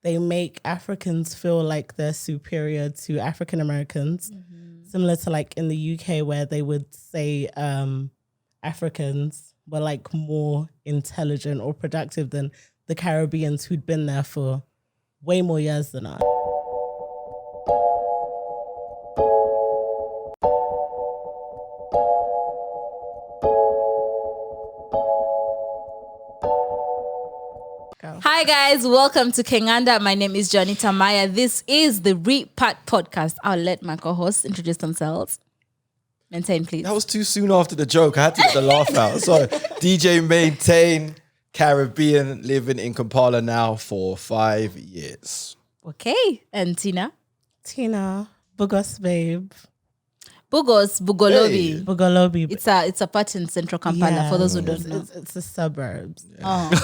they make Africans feel like they're superior to African Americans, similar to like in the UK where they would say Africans were like more intelligent or productive than the Caribbeans who'd been there for way more years than us. Hi guys, welcome to Kenganda. My name is Johnny Tamaya. This is the Repat podcast. I'll let my co-hosts introduce themselves. Maintain, please. That was too soon after the joke. I had to get the laugh out. So, DJ Maintain, Caribbean, living in Kampala now for 5 years. Okay, and Tina? Tina, Bugos babe. Bugos, Bugolobi. Hey. Bugolobi. It's a part in central Kampala, for those who don't know. It's the suburbs. Oh, she's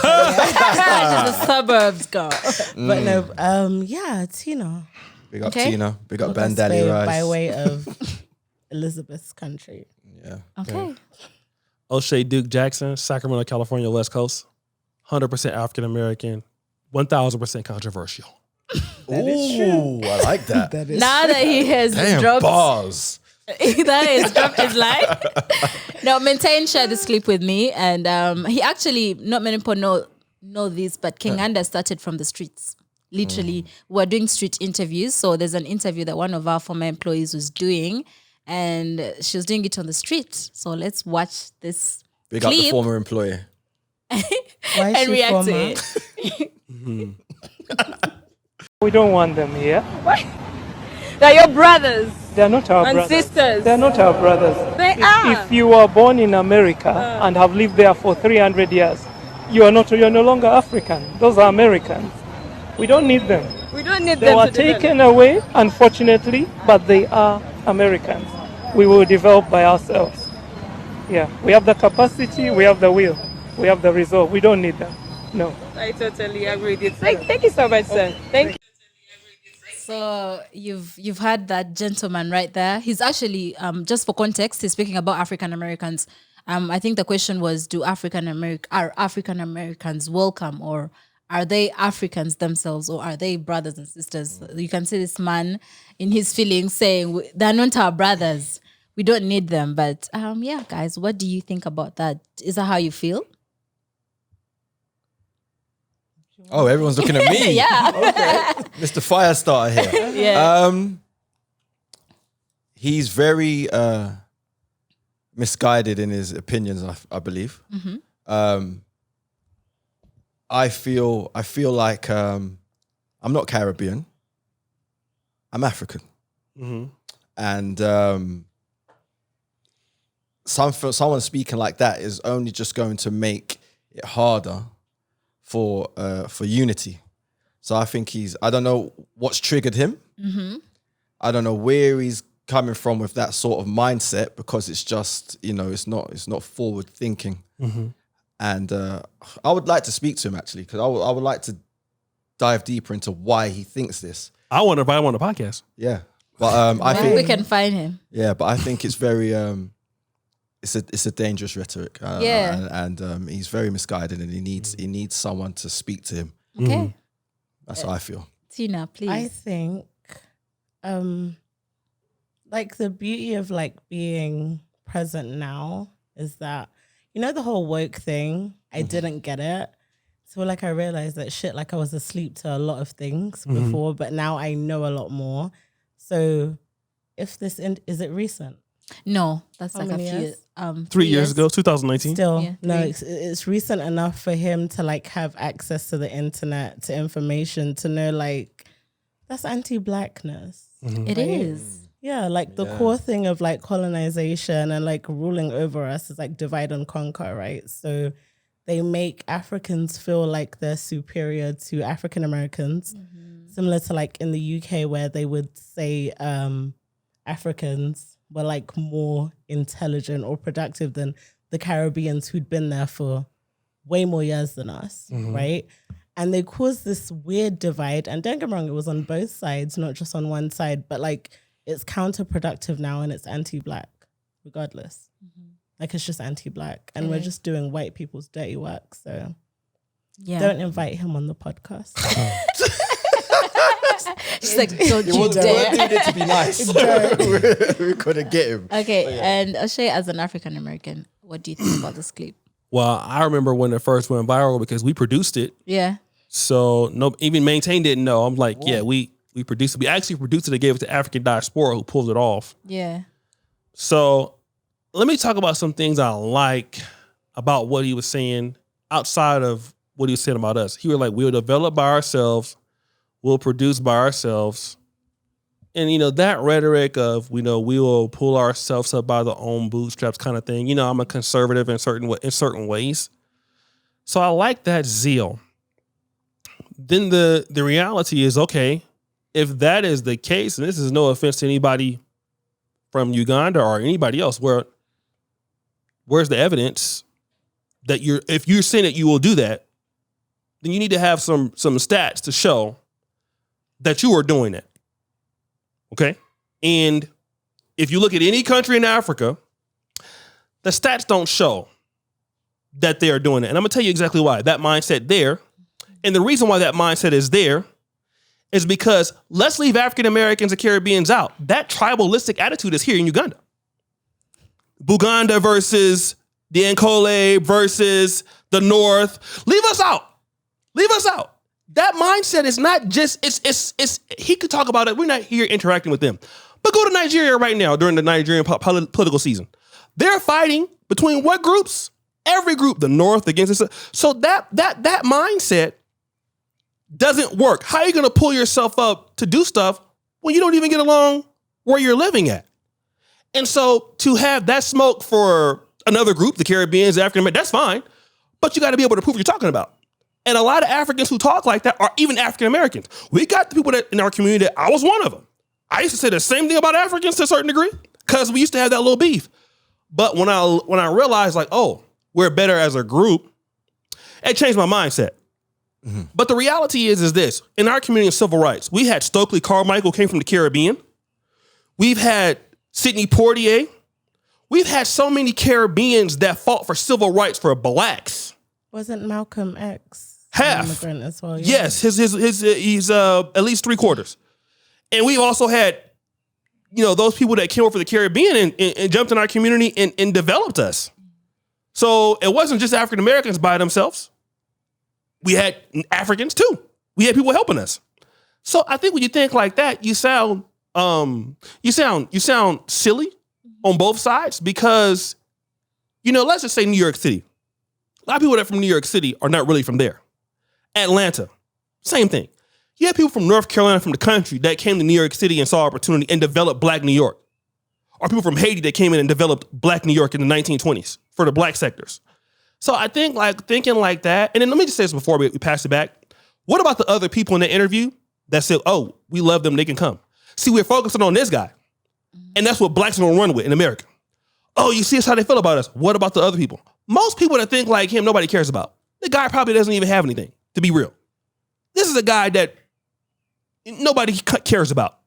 a suburbs girl. But no, Tina. Big up Okay. Tina. Big up Bugos Bandali babe Rice. by way of Elizabeth's country. Yeah. Okay. O'Shea Duke Jackson, Sacramento, California, West Coast. 100% African American, 1000% controversial. Ooh, I like that. That is Now that he has Damn, dropped, bars. that is dropped his life. Now, Maintain shared this clip with me, and he actually, not many people know this, but Kenganda started from the streets. Literally, we're doing street interviews. So there's an interview that one of our former employees was doing, and she was doing it on the street. So let's watch this Big up the clip former employee. Why is and she react to former? it. We don't want them here. They're your brothers They're not our and brothers. sisters. They're not our brothers. They are. If you were born in America and have lived there for 300 years, you're no longer African. Those are Americans. We don't need them. We don't need They them were to develop. taken away, unfortunately, but they are Americans. We will develop by ourselves. Yeah, we have the capacity, we have the will, we have the resolve. We don't need them. No. I totally agree with you. Thank you so much, sir. Thank you. So you've heard that gentleman right there. He's actually just for context, he's speaking about African Americans. I think the question was, are African Americans welcome, or are they Africans themselves, or are they brothers and sisters? You can see this man in his feelings saying they're not our brothers. We don't need them. But yeah, guys, what do you think about that? Is that how you feel? Oh, everyone's looking at me. Yeah. Okay. Mr. Firestarter here. Yeah. He's very misguided in his opinions, I believe. I feel like I'm not Caribbean. I'm African. And someone speaking like that is only just going to make it harder for unity. So I think I don't know what's triggered him. I don't know where he's coming from with that sort of mindset, because it's just, it's not forward thinking. And I would like to speak to him, actually, because I would like to dive deeper into why he thinks this. I want to invite him on the podcast. Yeah. But I think we can find him. yeah, but I think it's very it's a dangerous rhetoric. And he's very misguided, and he needs someone to speak to him. Okay. That's how I feel. Tina, please. I think, like the beauty of like being present now is that, the whole woke thing, I didn't get it. So like I realized that shit, like I was asleep to a lot of things before, but now I know a lot more. So if this, is it recent? No, that's How like a many few. years? 3 years ago, 2019. Still, Yeah, no, 3. it's recent enough for him to like have access to the internet, to information, to know like that's anti-blackness. It is. Yeah, like the core thing of like colonization and like ruling over us is like divide and conquer, right? So they make Africans feel like they're superior to African Americans, similar to like in the UK where they would say Africans were like more intelligent or productive than the Caribbeans who'd been there for way more years than us, right? And they caused this weird divide. And don't get me wrong, it was on both sides, not just on one side, but like it's counterproductive now and it's anti-black regardless. Like it's just anti-black and we're just doing white people's dirty work. So don't invite him on the podcast. She's like, don't He you wasn't dare. doing it to be nice. We couldn't get him. Okay, and O'Shea, as an African American, what do you think about this clip? Well, I remember when it first went viral because we produced it. Yeah. So no, even Maintain didn't know. I'm like, yeah, we produced it. We actually produced it and gave it to African Diaspora who pulled it off. Yeah. So let me talk about some things I like about what he was saying outside of what he was saying about us. He was like, we'll develop by ourselves. We'll produce by ourselves. And, that rhetoric of, we will pull ourselves up by the own bootstraps kind of thing. I'm a conservative in certain ways. So I like that zeal. Then the reality is, okay, if that is the case, and this is no offense to anybody from Uganda or anybody else, where's the evidence that if you're saying that you will do that, then you need to have some stats to show that you are doing it. Okay? And if you look at any country in Africa, the stats don't show that they are doing it. And I'm going to tell you exactly why. That mindset there, and the reason why that mindset is there is because let's leave African Americans and Caribbeans out. That tribalistic attitude is here in Uganda. Buganda versus the Ankole versus the North. Leave us out. Leave us out. That mindset is not just, it's he could talk about it. We're not here interacting with them. But go to Nigeria right now during the Nigerian political season. They're fighting between what groups? Every group, the North against it. So that mindset doesn't work. How are you going to pull yourself up to do stuff when you don't even get along where you're living at? And so to have that smoke for another group, the Caribbeans, African Americans, that's fine. But you got to be able to prove what you're talking about. And a lot of Africans who talk like that are even African Americans. We got the people that in our community that I was one of them. I used to say the same thing about Africans to a certain degree because we used to have that little beef. But when I realized like, oh, we're better as a group, it changed my mindset. Mm-hmm. But the reality is this. In our community of civil rights, we had Stokely Carmichael came from the Caribbean. We've had Sidney Poitier. We've had so many Caribbeans that fought for civil rights for blacks. Wasn't Malcolm X half immigrant as well? Yeah. Yes, he's at least 3/4. And we've also had, those people that came over from the Caribbean and jumped in our community and developed us. So it wasn't just African Americans by themselves. We had Africans too. We had people helping us. So I think when you think like that, you sound silly on both sides because, let's just say New York City. A lot of people that are from New York City are not really from there. Atlanta, same thing. You have people from North Carolina, from the country, that came to New York City and saw opportunity and developed Black New York. Or people from Haiti that came in and developed Black New York in the 1920s for the Black sectors. So I think thinking like that, and then let me just say this before we pass it back. What about the other people in the interview that said, oh, we love them, they can come? See, we're focusing on this guy. And that's what blacks are going to run with in America. Oh, you see how they feel about us. What about the other people? Most people that think like him, nobody cares about. The guy probably doesn't even have anything, to be real. This is a guy that nobody cares about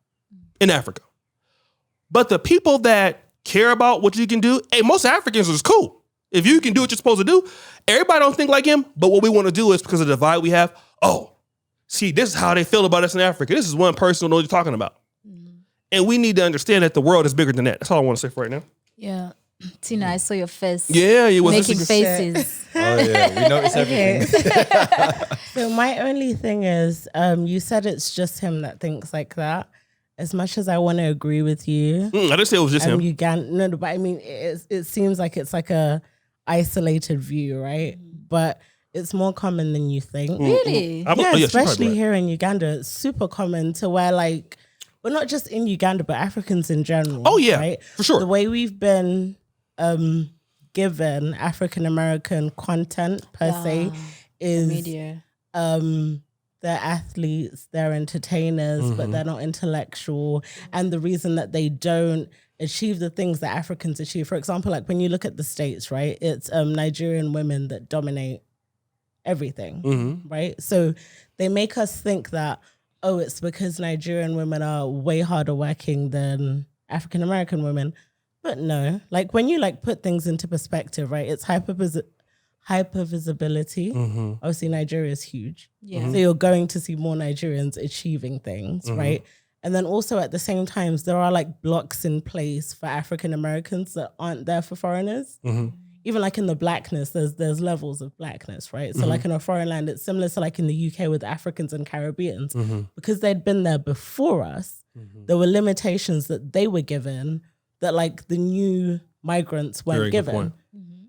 in Africa. But the people that care about what you can do, hey, most Africans is cool. If you can do what you're supposed to do, everybody don't think like him. But what we want to do is because of the divide we have, oh, see, this is how they feel about us in Africa. This is one person who knows what you're talking about. Mm-hmm. And we need to understand that the world is bigger than that. That's all I want to say for right now. Yeah. Tina, I saw your face. Yeah, you was making faces. Oh yeah, we notice everything. So my only thing is, you said it's just him that thinks like that. As much as I want to agree with you, I didn't say it was just him. No, but I mean, it seems like it's like a isolated view, right? But it's more common than you think. Really? Yeah, especially here in Uganda, it's super common to where but not just in Uganda, but Africans in general. Oh yeah, right? For sure. The way we've been given African American content per se is media. They're athletes, they're entertainers, but they're not intellectual. And the reason that they don't achieve the things that Africans achieve, for example, like when you look at the States, right, it's Nigerian women that dominate everything, right? So they make us think that, oh, it's because Nigerian women are way harder working than African American women. But no, like when you put things into perspective, right, it's hyper visibility. Obviously, Nigeria is huge. Yeah. So you're going to see more Nigerians achieving things, right? And then also at the same time, there are like blocks in place for African Americans that aren't there for foreigners. Even like in the blackness, there's levels of blackness, right? So like in a foreign land, it's similar to like in the UK with Africans and Caribbeans. Because they'd been there before us, there were limitations that they were given that like the new migrants weren't Very good given. point.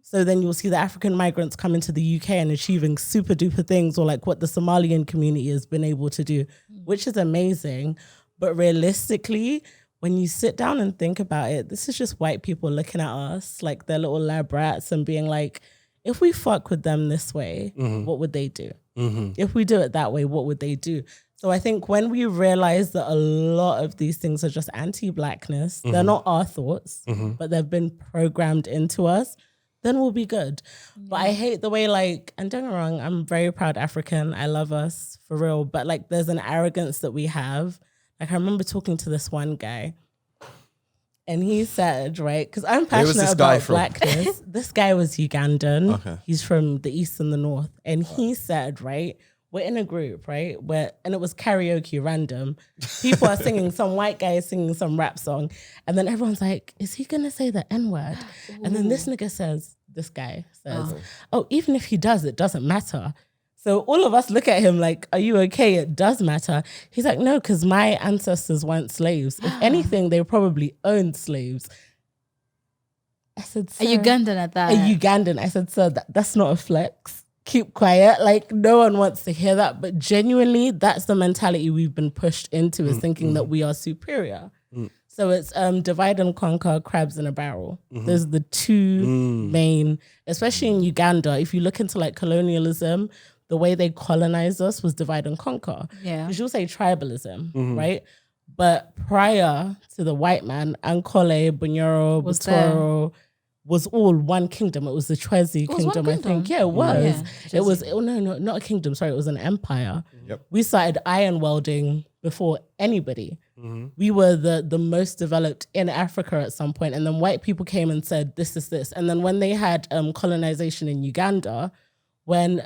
So then you'll see the African migrants come into the UK and achieving super duper things, or like what the Somalian community has been able to do, which is amazing. But realistically, when you sit down and think about it, this is just white people looking at us like they're little lab rats and being like, if we fuck with them this way, what would they do? If we do it that way, what would they do? So I think when we realize that a lot of these things are just anti-blackness, they're not our thoughts, but they've been programmed into us, then we'll be good. But I hate the way like, and don't get me wrong, I'm very proud African. I love us for real. But like there's an arrogance that we have. Like I remember talking to this one guy and he said, right, because I'm passionate about blackness. This guy was Ugandan. Okay. He's from the east and the north. And he said, right, we're in a group, right? And it was karaoke random. People are singing, some white guy is singing some rap song. And then everyone's like, is he going to say the N-word? And then this guy says, oh, even if he does, it doesn't matter. So all of us look at him like, are you okay? It does matter. He's like, no, because my ancestors weren't slaves. If anything, they probably owned slaves. I said, sir, A Ugandan at that. a Ugandan. I said, sir, that's not a flex. Keep quiet. Like no one wants to hear that. But genuinely, that's the mentality we've been pushed into, is thinking that we are superior. So it's divide and conquer, crabs in a barrel. Those are the two main, especially in Uganda. If you look into like colonialism, the way they colonized us was divide and conquer. Yeah. Because you'll say tribalism, right? But prior to the white man, Ankole, Bunyoro, Was Butoro was all one kingdom. It was the Chwezi was one kingdom, I kingdom? think. Yeah, it was. Yeah, It was, no, not a kingdom. Sorry, it was an empire. Yep. We started iron welding before anybody. We were the most developed in Africa at some point. And then white people came and said, this is this. And then when they had colonization in Uganda, when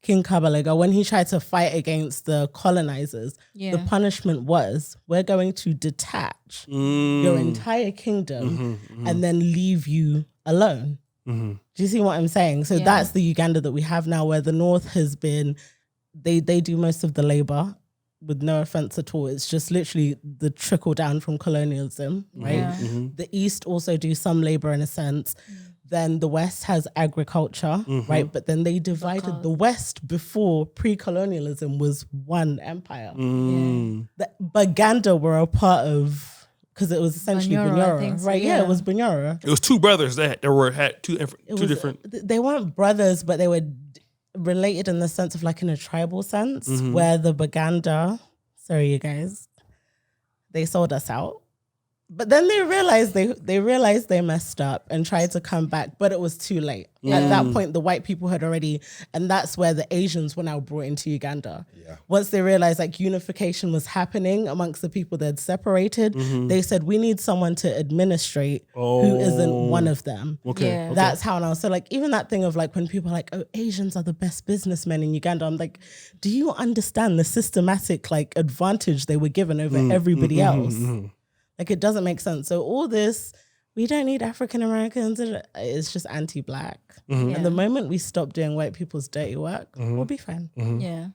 King Kabalega, when he tried to fight against the colonizers, the punishment was, we're going to detach your entire kingdom and then leave you alone. Do you see what I'm saying? So that's the Uganda that we have now, where the North has been, they do most of the labor, with no offense at all. It's just literally the trickle down from colonialism, right? Yeah. The East also do some labor in a sense. Then the West has agriculture, right? But then they divided the West before pre-colonialism was one empire. The Baganda were a part of, because it was essentially Bunyoro, I think Bunyoro, so, right? Yeah, it was Bunyoro. It was two brothers that had two different. They weren't brothers, but they were related in the sense of like in a tribal sense, where the Baganda, sorry you guys, they sold us out. But then they realized they messed up and tried to come back, but it was too late. At that point, the white people had already, and that's where the Asians were now brought into Uganda. Yeah. Once they realized like unification was happening amongst the people that had separated, they said, we need someone to administrate who isn't one of them. Okay. Yeah. That's how now. So like even that thing of like when people are like, oh, Asians are the best businessmen in Uganda, I'm like, do you understand the systematic like advantage they were given over everybody else? Like it doesn't make sense. So all this, we don't need African Americans. It's just anti-black. And the moment we stop doing white people's dirty work, we'll be fine. Yeah.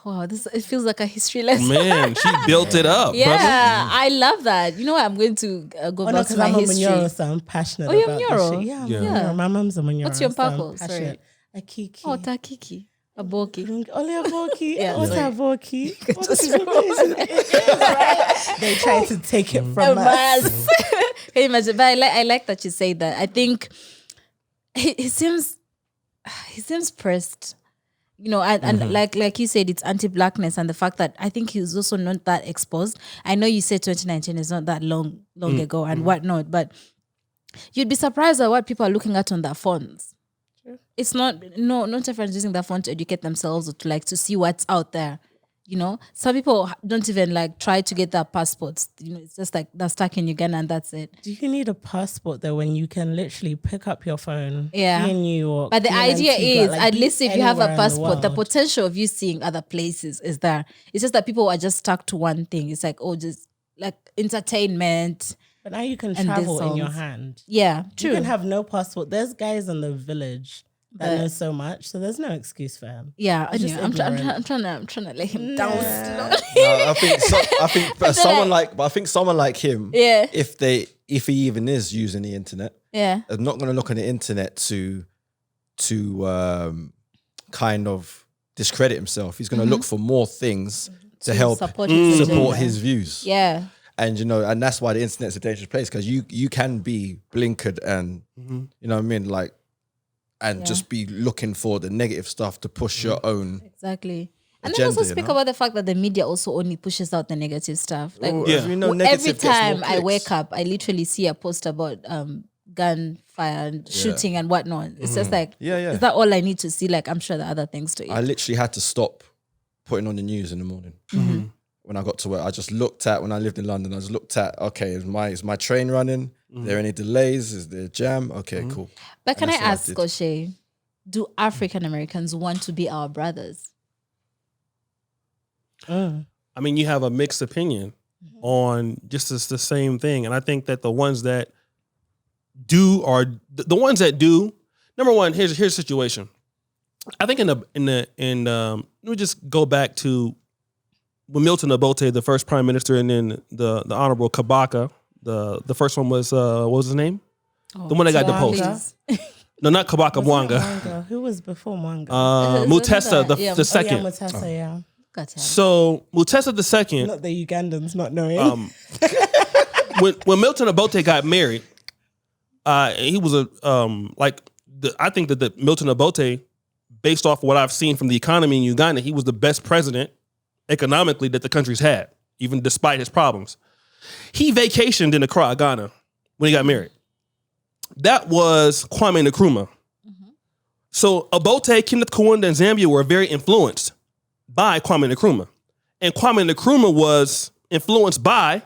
Wow, it feels like a history lesson. Man, she built it up. Yeah, brother. I love that. You know what? I'm going to go Oh, no, back to because my I'm a history. Munyoro, so I'm passionate you're about this Munyoro? shit. Yeah, I'm Yeah. Munyoro. My mom's a Munyoro. What's your so I'm purple? Sorry. passionate. A Kiki. Oh, Takiki. A Boki. Ole Aboki. Yeah, What's sorry. a Boki? Just They try to take it from us. Can you imagine? But I like that you say that. I think he seems pressed. You know, and like you said, it's anti-blackness and the fact that I think he's also not that exposed. I know you said 2019 is not that long ago and whatnot, but you'd be surprised at what people are looking at on their phones. It's not everyone's using their phone to educate themselves or to see what's out there. You know, some people don't even like try to get their passports. You know, it's just like they're stuck in Uganda and that's it. Do you need a passport though when you can literally pick up your phone? Yeah. Be in New York. But the be in idea Antigua, is, like, at be least if you have a anywhere in the passport, the world. potential of you seeing other places is there. It's just that people are just stuck to one thing. It's like, oh, just like entertainment. But now you can and travel their in your songs. hand. Yeah, true. You can have no passport. There's guys in the village that know so much, so there's no excuse for him. Yeah, He's just anyway, I'm trying to lay him down slowly. No, I think someone like him. Yeah. If he even is using the internet, Yeah. is not going to look on the internet to kind of discredit himself. He's going to look for more things to help support his agenda. support his views. Yeah. And and that's why the internet's a dangerous place, because you can be blinkered and you know what I mean, like, and just be looking for the negative stuff to push your own. Exactly. And agenda, then also you speak know? about the fact that the media also only pushes out the negative stuff. Like As we know, every negative gets more time I clicks. wake up, I literally see a post about gunfire and shooting and whatnot. It's just like, is that all I need to see? Like, I'm sure there are other things to it. I literally had to stop putting on the news in the morning. When I got to work, I just looked at, when I lived in London, I just looked at, okay, is my train running? Are there any delays? Is there a jam? Okay, cool. But can I that's what I ask, did. O'Shea, do African Americans want to be our brothers? I mean, you have a mixed opinion on just the same thing. And I think that the ones that do are the ones that do. Number one, here's the situation. I think let me just go back to when Milton Obote, the first prime minister, and then the Honorable Kabaka, the first one was what was his name? The one that got deposed. No, not Kabaka, Mwanga. Mwanga. Who was before Mwanga? Yeah. Mutesa the Oh, yeah, second. Mutesa, yeah. Gotcha. So Mutesa the second. Not the Ugandans not knowing. When Milton Obote got married, he was I think that Milton Obote, based off of what I've seen from the economy in Uganda, he was the best president economically that the country's had, even despite his problems. He vacationed in Accra, Ghana, when he got married. That was Kwame Nkrumah. So Obote, Kenneth Kaunda, and Zambia were very influenced by Kwame Nkrumah. And Kwame Nkrumah was influenced by,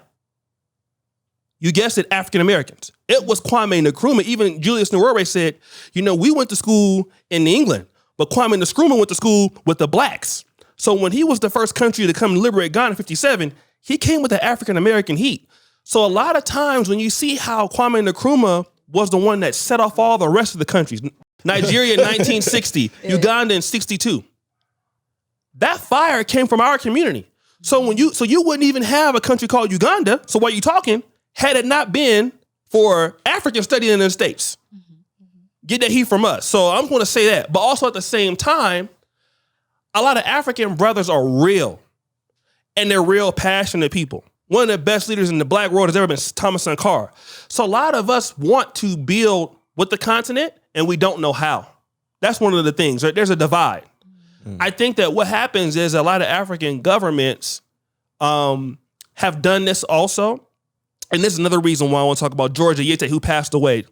you guessed it, African Americans. It was Kwame Nkrumah. Even Julius Nyerere said, we went to school in England, but Kwame Nkrumah went to school with the blacks. So when he was the first country to come liberate Ghana in 1957, he came with the African American heat. So a lot of times when you see how Kwame Nkrumah was the one that set off all the rest of the countries, Nigeria in 1960, Uganda in 1962, that fire came from our community. So you wouldn't even have a country called Uganda. So while you talking, had it not been for African studying in the States, get that heat from us. So I'm going to say that. But also at the same time, a lot of African brothers are real, and they're real passionate people. One of the best leaders in the black world has ever been Thomas Sankara. So a lot of us want to build with the continent, and we don't know how. That's one of the things, right? There's a divide. I think that what happens is a lot of African governments have done this also. And this is another reason why I want to talk about George Ayete, who passed away.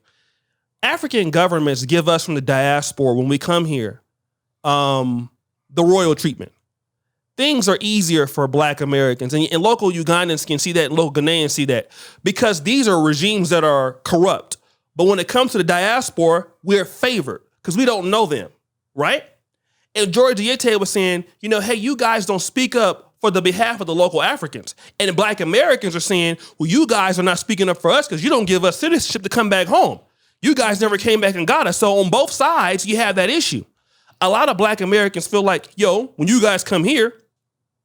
African governments give us from the diaspora, when we come here, the royal treatment. Things are easier for Black Americans, and local Ugandans can see that, and local Ghanaians see that, because these are regimes that are corrupt. But when it comes to the diaspora, we're favored because we don't know them, right? And George Ayete was saying, hey, you guys don't speak up for the behalf of the local Africans. And the Black Americans are saying, well, you guys are not speaking up for us because you don't give us citizenship to come back home. You guys never came back and got us. So on both sides, you have that issue. A lot of Black Americans feel like, when you guys come here,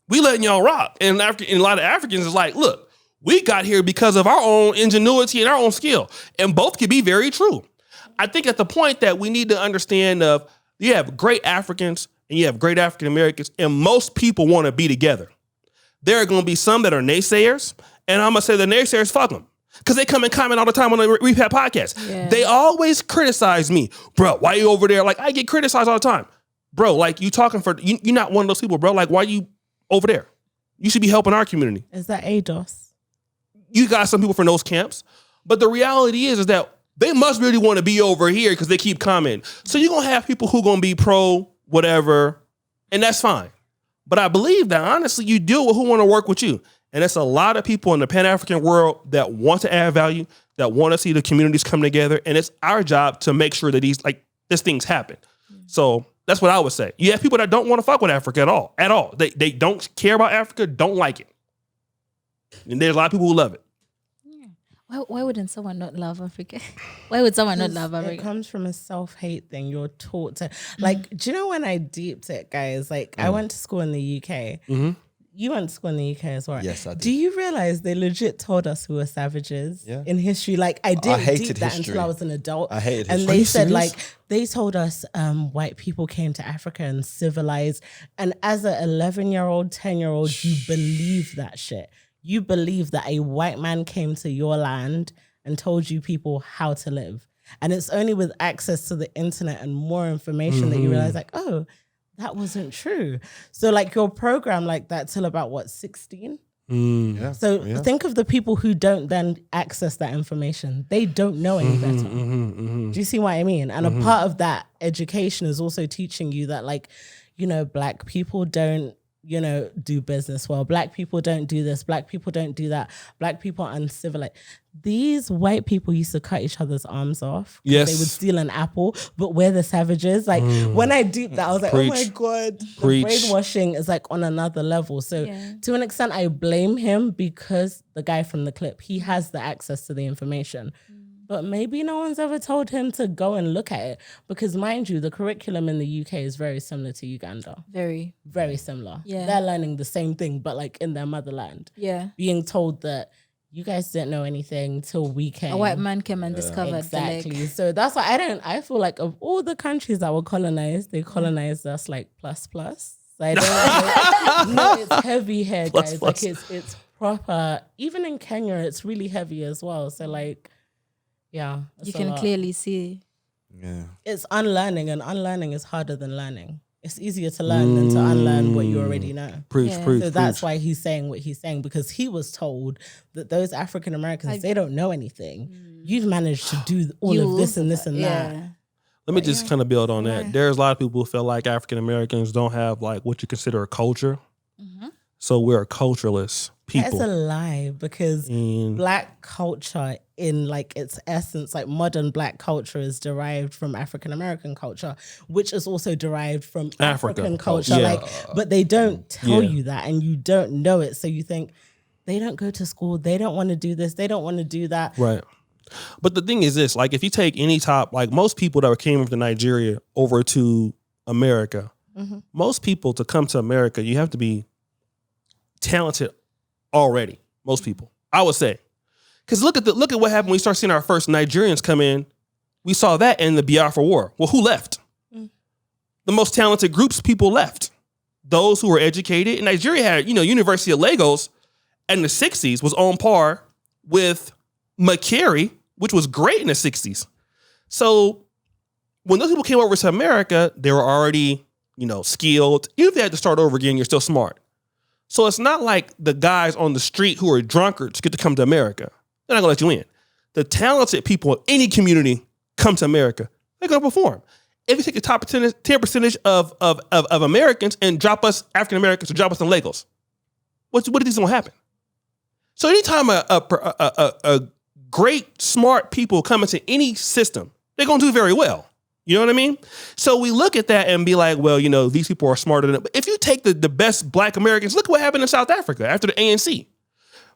we letting y'all rock. And a lot of Africans is like, look, we got here because of our own ingenuity and our own skill. And both can be very true. I think at the point that we need to understand you have great Africans and you have great African Americans, and most people want to be together. There are going to be some that are naysayers, and I'm going to say the naysayers, fuck them. Because they come and comment all the time on the Repat podcast. Yeah. They always criticize me. Bro, why you over there? Like, I get criticized all the time. Bro, like, you talking for, you're not one of those people, bro. Like, why you over there? You should be helping our community. Is that ADOS? You got some people from those camps. But the reality is that they must really want to be over here because they keep commenting. So you're going to have people who going to be pro whatever, and that's fine. But I believe that honestly, you deal with who want to work with you. And it's a lot of people in the Pan-African world that want to add value, that want to see the communities come together. And it's our job to make sure that these things happen. So that's what I would say. You have people that don't want to fuck with Africa at all. They don't care about Africa, don't like it. And there's a lot of people who love it. Why wouldn't someone not love Africa? Why would someone not love Africa? It comes from a self-hate thing. You're taught to like. Do you know when I deeped it, guys? Like I went to school in the UK. You went to school in the UK as well. Yes, I did. Do you realize they legit told us we were savages in history? Like I didn't deep that until I was an adult. I hated and history. they said like they told us white people came to Africa and civilized. And as an 11-year-old, 10-year-old, you believe that shit. You believe that a white man came to your land and told you people how to live. And it's only with access to the internet and more information that you realize like, oh, that wasn't true. So like your program like that till about what, 16? So think of the people who don't then access that information. They don't know any better. Do you see what I mean? And a part of that education is also teaching you that like, you know, black people don't, you know, do business well. Black people don't do this. Black people don't do that. Black people are uncivilized. These white people used to cut each other's arms off. Yes. They would steal an apple, but we're the savages. Like when I deep that, I was like, oh my God, the brainwashing is like on another level. So to an extent, I blame him because the guy from the clip, he has the access to the information. But maybe no one's ever told him to go and look at it. Because mind you, the curriculum in the UK is very similar to Uganda. Very. Very similar. Yeah. They're learning the same thing, but like in their motherland. Yeah. Being told that you guys didn't know anything till we came. A white man came and discovered the Exactly. lake. So that's why I feel like of all the countries that were colonized, they colonized us like plus. So I don't no, it's heavy here, guys. Plus. Like it's proper. Even in Kenya, it's really heavy as well. So like, yeah. You can clearly see. Yeah. It's unlearning, and unlearning is harder than learning. It's easier to learn than to unlearn what you already know. Preach. So that's why he's saying what he's saying, because he was told that those African Americans, they don't know anything. You've managed to do all of this and this and that. Let me just kind of build on that. There's a lot of people who feel like African Americans don't have like what you consider a culture. So we're a cultureless people. That's a lie, because black culture in like its essence, like modern black culture is derived from African American culture, which is also derived from African culture. Yeah. Like, but they don't tell you that, and you don't know it. So you think they don't go to school, they don't want to do this, they don't want to do that. Right. But the thing is this, like if you take any top, like most people that came from Nigeria over to America, most people to come to America, you have to be talented already. Most people, I would say. Because look at what happened when we start seeing our first Nigerians come in. We saw that in the Biafra War. Well, who left? The most talented groups of people left. Those who were educated. And Nigeria had, University of Lagos in the 60s was on par with Makere, which was great in the 60s. So when those people came over to America, they were already, skilled. Even if they had to start over again, you're still smart. So it's not like the guys on the street who are drunkards get to come to America. They're not gonna let you in. The talented people in any community come to America. They're gonna perform. If you take the top 10% of Americans and drop us African Americans or drop us in Lagos, what do you think is gonna happen? So anytime a great smart people come into any system, they're gonna do very well. You know what I mean? So we look at that and be like, well, these people are smarter than it. But if you take the best black Americans, look what happened in South Africa after the ANC.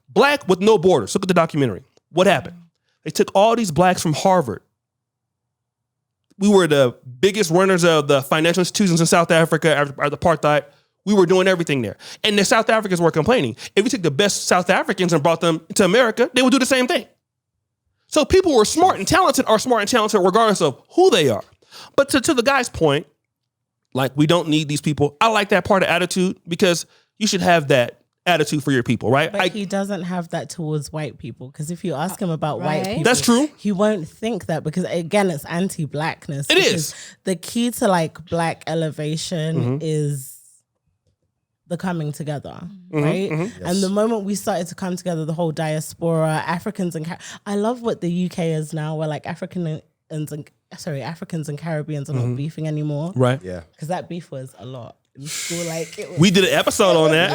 Black with No Borders. Look at the documentary. What happened? They took all these blacks from Harvard. We were the biggest runners of the financial institutions in South Africa after apartheid. We were doing everything there. And the South Africans were complaining. If you took the best South Africans and brought them to America, they would do the same thing. So people who are smart and talented are smart and talented regardless of who they are. But to the guy's point, like, we don't need these people. I like that part of attitude, because you should have that attitude for your people, right? But he doesn't have that towards white people, because if you ask him about white people, that's true. He won't think that, because again, it's anti-blackness. It is. The key to like black elevation is the coming together, right? Yes. And the moment we started to come together, the whole diaspora, Africans and I love what the UK is now, where like Africans and Caribbeans are not beefing anymore. Right. Yeah. Because that beef was a lot. in school. Like we did an episode on that.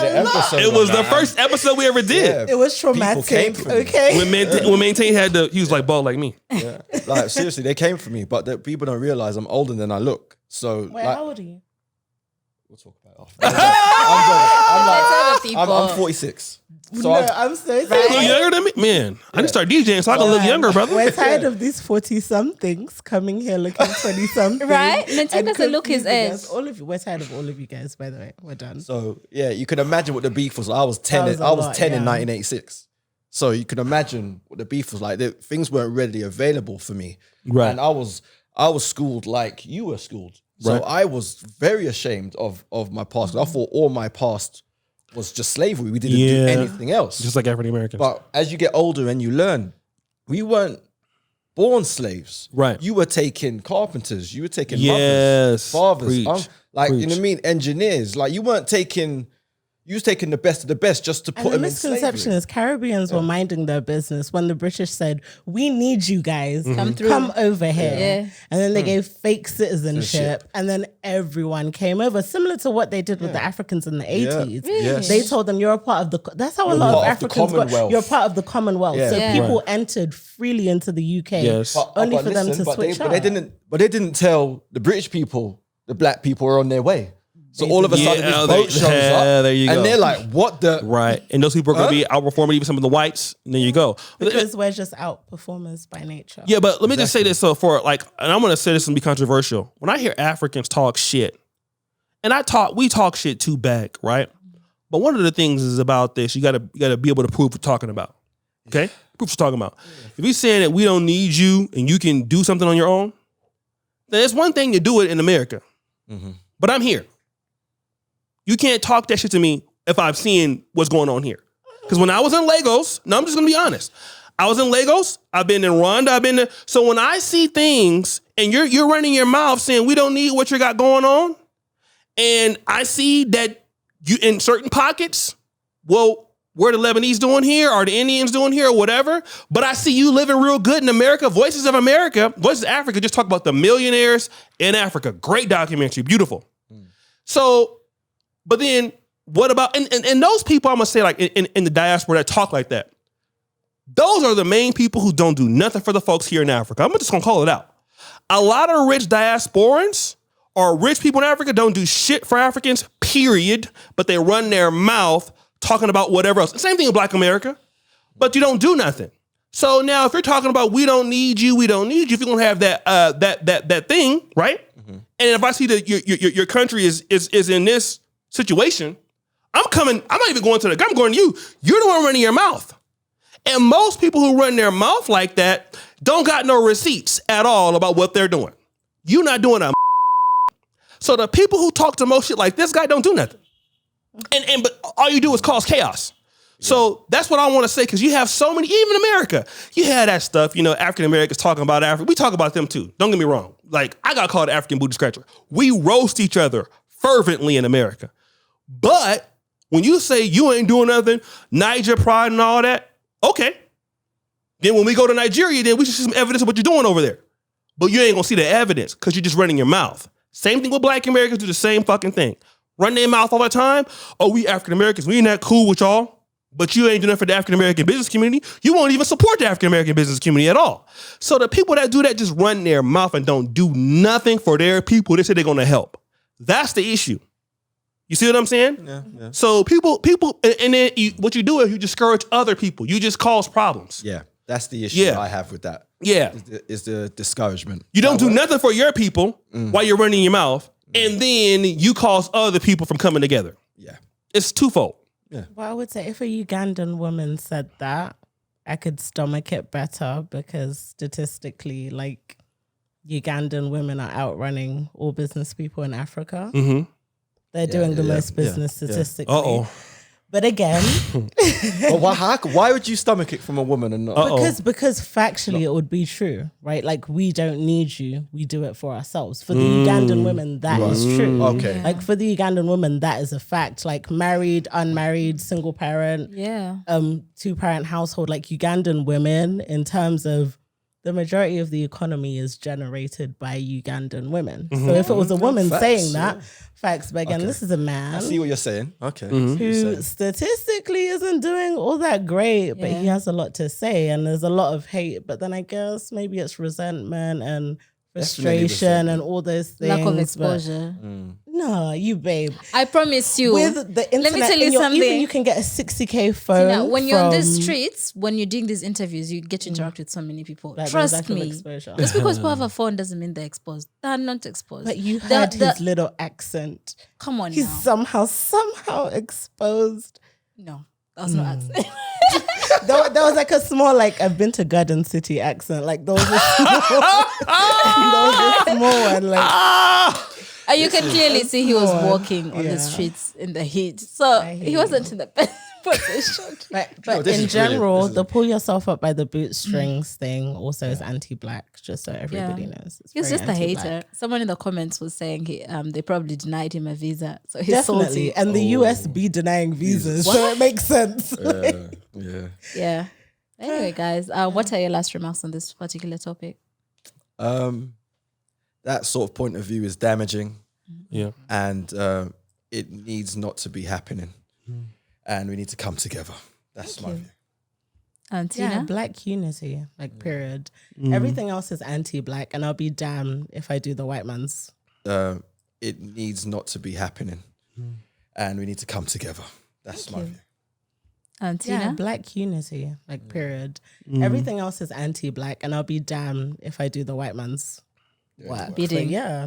It was the first episode we ever did. Yeah. it was traumatic. came for me. Okay. When Maintain had he was like bald like me. Yeah. Like seriously, they came for me, but the people don't realize I'm older than I look. So Wait, like, how old are you? we'll talk about it after. I'm 46. So No, I've- I'm so You sorry. look younger than me, man. I need to start DJing so I can look younger, brother. We're tired of these 40-somethings coming here looking 20-something. Right? Maintain doesn't look his confusing age. us. All of you, we're tired of all of you guys, by the way. We're done. So yeah, you can imagine what the beef was. I was 10. That was a I was lot, 10 in yeah. 1986. So you can imagine what the beef was like. Things weren't readily available for me, Right. and I was schooled like you were schooled. So Right. I was very ashamed of my past. I thought all my past was just slavery. We didn't do Yeah. anything else. Just like African Americans. But as you get older and you learn, we weren't born slaves. Right. You were taking carpenters. You were taking Yes. mothers, fathers. Preach. Like, you Preach. know what I mean? Engineers. Like, you weren't taking... You was taking the best of the best just to And put the them in misconception slavery. is Caribbeans were minding their business when the British said, we need you guys. Come through. Come over here. Yeah. And then they gave fake citizenship and then everyone came over. Similar to what they did with the Africans in the 80s. Yes. They told them you're a part of the... That's how a lot of part of the Africans got... Commonwealth. You're part of the Commonwealth. Yeah. So Yeah. people entered freely into the UK. Yes. Only But for them listen, to switch but they didn't tell the British people the black people are on their way. So all of a sudden Yeah, this boat shows up there you go. and they're like, what the... Right. And those people are going to be outperforming even some of the whites. And there you go. Because we're just outperformers by nature. Yeah, but let me just say this. So for like, and I'm going to say this and be controversial. When I hear Africans talk shit, and we talk shit too back, right? But one of the things is about this, you gotta be able to prove what you're talking about. Okay? Prove what you're talking about. If you're saying that we don't need you and you can do something on your own, then it's one thing to do it in America. But I'm here. You can't talk that shit to me if I'm seeing what's going on here. Because when I was in Lagos, no, I'm just gonna be honest. I was in Lagos, I've been in Rwanda, I've been there. So when I see things and you're running your mouth saying we don't need what you got going on, and I see that you in certain pockets, well, what are the Lebanese doing here? Are the Indians doing here or whatever? But I see you living real good in America. Voices of Africa just talk about the millionaires in Africa. Great documentary, beautiful. So, but then what about, and those people I'm gonna say like in the diaspora that talk like that, those are the main people who don't do nothing for the folks here in Africa. I'm just gonna call it out. A lot of rich diasporans or rich people in Africa don't do shit for Africans, period, but they run their mouth talking about whatever else. Same thing in Black America, but you don't do nothing. So now if you're talking about we don't need you, if you're gonna have that thing, right? And if I see that your country is in this situation, I'm not even going to I'm going to you. You're the one running your mouth. And most people who run their mouth like that don't got no receipts at all about what they're doing. You're not doing a So the people who talk the most shit like this guy don't do nothing. But all you do is cause chaos. So that's what I want to say, because you have so many, even America, you have that stuff, African Americans talking about Africa. We talk about them too. Don't get me wrong. Like, I got called African booty scratcher. We roast each other fervently in America. But when you say you ain't doing nothing, Niger pride and all that, okay. Then when we go to Nigeria, then we should see some evidence of what you're doing over there. But you ain't gonna see the evidence because you're just running your mouth. Same thing with Black Americans, do the same fucking thing. Run their mouth all the time. Oh, we African Americans, we ain't that cool with y'all. But you ain't doing nothing for the African American business community. You won't even support the African American business community at all. So the people that do that just run their mouth and don't do nothing for their people. They say they're gonna help. That's the issue. You see what I'm saying? Yeah. So people, and then what you do is you discourage other people. You just cause problems. Yeah, that's the issue Yeah. I have with that. Yeah. Is the discouragement. You don't do nothing for your people while you're running your mouth, and then you cause other people from coming together. Yeah. It's twofold. Well, I would say if a Ugandan woman said that, I could stomach it better, because statistically, like, Ugandan women are outrunning all business people in Africa. Mm-hmm. They're doing the most business statistically. Uh-oh. But again, But why would you stomach it from a woman and not? because factually it would be true, right? Like, we don't need you. We do it for ourselves. For the Ugandan women, that is true. Okay. Like, for the Ugandan woman, that is a fact. Like, married, unmarried, single parent, Yeah. 2-parent household, like, Ugandan women, in terms of the majority of the economy is generated by Ugandan women. So if it was a woman saying that, facts. But again, this is a man. I see what you're saying. Okay. Who statistically isn't doing all that great, but he has a lot to say, and there's a lot of hate. But then I guess maybe it's resentment and frustration and all those things. Lack of exposure. No, you babe. I promise you. With the internet, let me tell you something. Even you can get a 60K phone. Tina, when you're on the streets, when you're doing these interviews, you get to interact with so many people. Like, Trust me. Exposure. Just because people have a phone doesn't mean they're exposed. They're not exposed. But you heard his little accent. Come on, he's somehow exposed. No, that was not accent. There was like a small, like, I've been to Garden City accent. Like, there was a small one. Like, and you can clearly see he was walking on the streets in the heat. So he wasn't in the best position. But in general, the pull yourself up by the bootstrings thing also is anti-black, just so everybody knows. He's just a hater. Someone in the comments was saying they probably denied him a visa. So he's definitely. salty. And the US be denying visas, so it makes sense. Yeah. Anyway, guys, what are your last remarks on this particular topic? That sort of point of view is damaging. Yeah. And it needs not to be happening. And we need to come together. That's my view. And Tina? Black unity, like, period. Everything else is anti-black, and I'll be damned if I do the white man's. It needs not to be happening. And we need to come together. That's my view. And Tina? Black unity, like, period. Everything else is anti-black, and I'll be damned if I do the white man's work. Bidding. I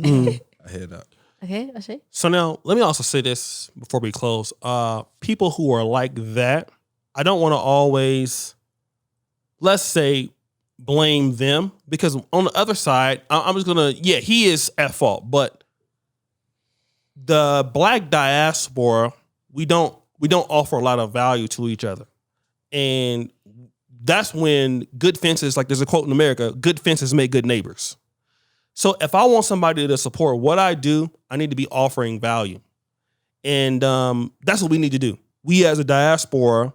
hear that. Okay, Ashay? So now, let me also say this before we close. People who are like that, I don't want to always, let's say, blame them. Because on the other side, I'm just going to, he is at fault. But the black diaspora, we don't offer a lot of value to each other. And that's when good fences, like there's a quote in America, good fences make good neighbors. So if I want somebody to support what I do, I need to be offering value. And that's what we need to do. We as a diaspora,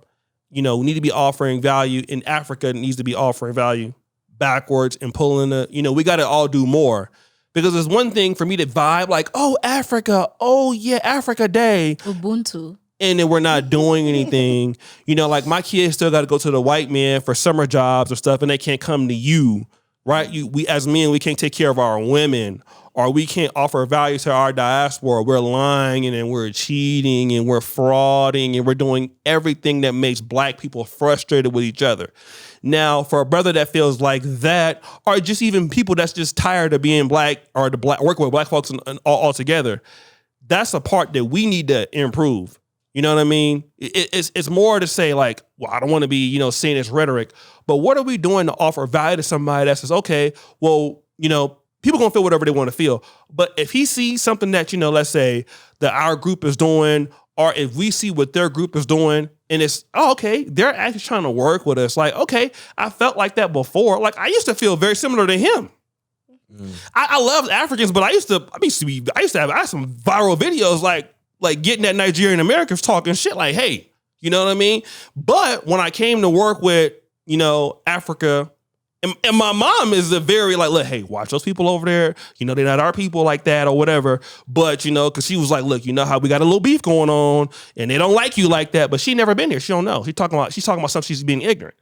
we need to be offering value. In Africa, it needs to be offering value backwards and pulling we got to all do more. Because there's one thing for me to vibe like, oh, Africa, oh yeah, Africa Day. Ubuntu. And then we're not doing anything. Like my kids still got to go to the white man for summer jobs or stuff, and they can't come to you. Right? We as men, we can't take care of our women, or we can't offer value to our diaspora. We're lying and we're cheating and we're frauding and we're doing everything that makes black people frustrated with each other. Now, for a brother that feels like that, or just even people that's just tired of being black or working with black folks and all together, that's a part that we need to improve. You know what I mean? It's more to say like, well, I don't want to be, saying this rhetoric, but what are we doing to offer value to somebody that says, okay, well, people gonna feel whatever they want to feel. But if he sees something that, let's say that our group is doing, or if we see what their group is doing and it's, oh, okay, they're actually trying to work with us. Like, okay, I felt like that before. Like I used to feel very similar to him. I love Africans, but I used to have some viral videos like getting at Nigerian Americans talking shit like, hey, you know what I mean? But when I came to work with, Africa, and my mom is a very like, look, hey, watch those people over there. They're not our people like that or whatever. But, because she was like, look, how we got a little beef going on and they don't like you like that. But she never been here. She don't know. She's talking about something, she's being ignorant.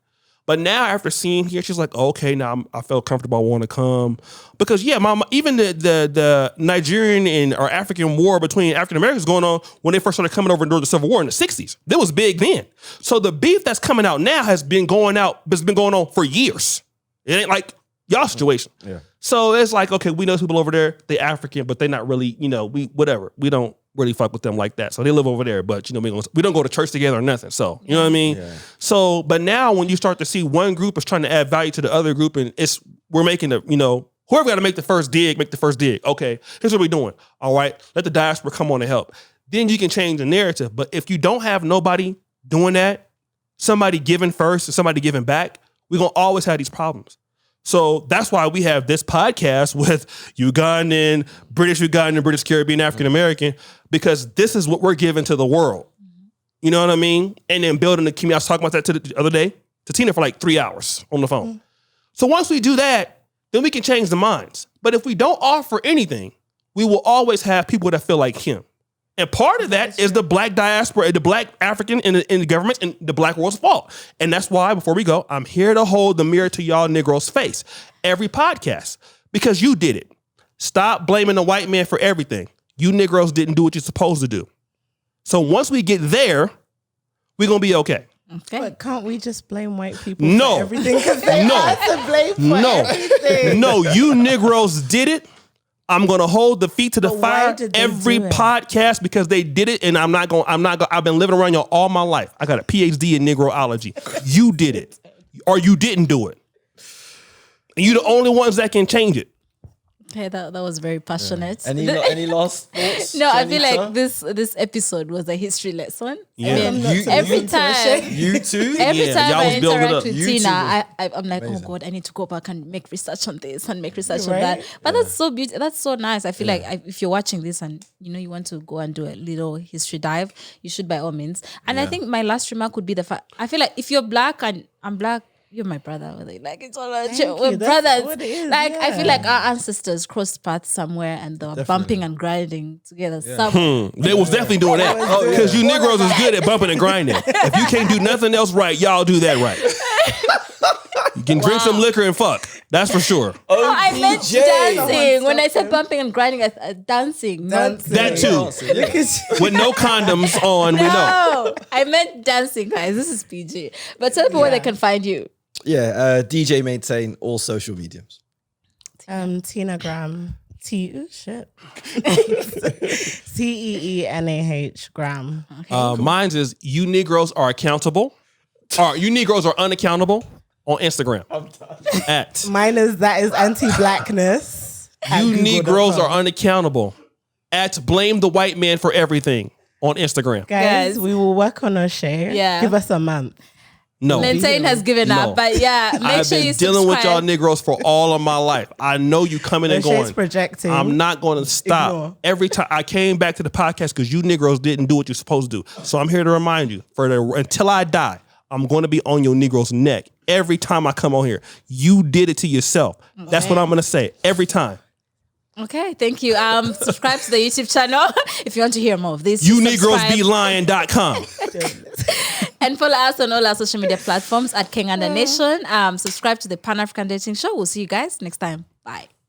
But now after seeing here, she's like, oh, okay, now I felt comfortable. I want to come. Because, mom, even the Nigerian or African war between African Americans going on when they first started coming over during the Civil War in the 60s. That was big then. So the beef that's coming out now has been going on for years. It ain't like y'all situation. Yeah. So it's like, okay, we know people over there, they African, but they not really, we don't really fuck with them like that. So they live over there, but we don't go to church together or nothing. So, you know what I mean? Yeah. So, but now when you start to see one group is trying to add value to the other group and we're making whoever got to make the first dig. Okay, here's what we're doing. All right, let the diaspora come on and help. Then you can change the narrative. But if you don't have nobody doing that, somebody giving first and somebody giving back, we're going to always have these problems. So that's why we have this podcast with Ugandan, British Caribbean, African American, because this is what we're giving to the world. You know what I mean? And then building the community. I was talking about that the other day to Tina for like 3 hours on the phone. So once we do that, then we can change the minds. But if we don't offer anything, we will always have people that feel like him. And part of that is the black diaspora, the black African in the government and the black world's fault. And that's why, before we go, I'm here to hold the mirror to y'all Negroes' face every podcast because you did it. Stop blaming the white man for everything. You Negroes didn't do what you're supposed to do. So once we get there, we're going to be okay. Okay. But can't we just blame white people No. for everything? Because they are to blame for everything. No, you Negroes did it. I'm gonna hold the feet to the But why fire did they every do it? podcast because they did it, and I'm not going. I've been living around y'all all my life. I got a PhD in Negroology. You did it, or you didn't do it. And you the only ones that can change it. Okay, that was very passionate. Any last thoughts? No, I feel Janita? like this episode was a history lesson. Yeah. I mean, every time. You too? Every Yeah, time y'all I was building it interact up. with You Tina, too. I'm like, Amazing. oh God, I need to go back and make research on this and make research on Right? that. But that's so beautiful. That's so nice. I feel like if you're watching this and you want to go and do a little history dive, you should by all means. And I think my last remark would be the fact, I feel like if you're black and I'm black, you're my brother. Like it's all Thank we're you. That's brothers. what it is, Like I feel yeah. like our ancestors crossed paths somewhere and they were bumping and grinding together. Somewhere. They was definitely doing that was because you doing Negroes is good at bumping and grinding. If you can't do nothing else right, y'all do that right. You can drink some liquor and fuck. That's for sure. No, I meant DJ. dancing. When I said bumping and grinding, dancing. Dancing. That too. Look at you. With no condoms on, we know. No, I meant dancing, guys. This is PG. But tell people where they can find you. Yeah, DJ Maintain all social mediums. Tina Graham. Shit. TEENAH Graham. Mine's is you Negroes are accountable. Or you Negroes are unaccountable on Instagram. At Mine is anti-blackness. at you google.com. Negroes are unaccountable. At blame the white man for everything on Instagram. Guys, Guys. we will work on our share. Yeah. Give us a month. No. Maintain has given No. up, but yeah, make I've sure been you dealing with y'all subscribe. Negroes for all of my life. I know you coming and O'Shea's going. projecting. I'm not going to stop. Ignore. Every time I came back to the podcast because you Negroes didn't do what you're supposed to do. So I'm here to remind you, until I die, I'm going to be on your Negroes' neck every time I come on here. You did it to yourself. That's what I'm going to say every time. Okay, thank you. Subscribe to the YouTube channel if you want to hear more of this. You Subscribe. NegrosBeLying.com. And follow us on all our social media platforms at King and the Nation. Subscribe to the Pan-African Dating Show. We'll see you guys next time. Bye.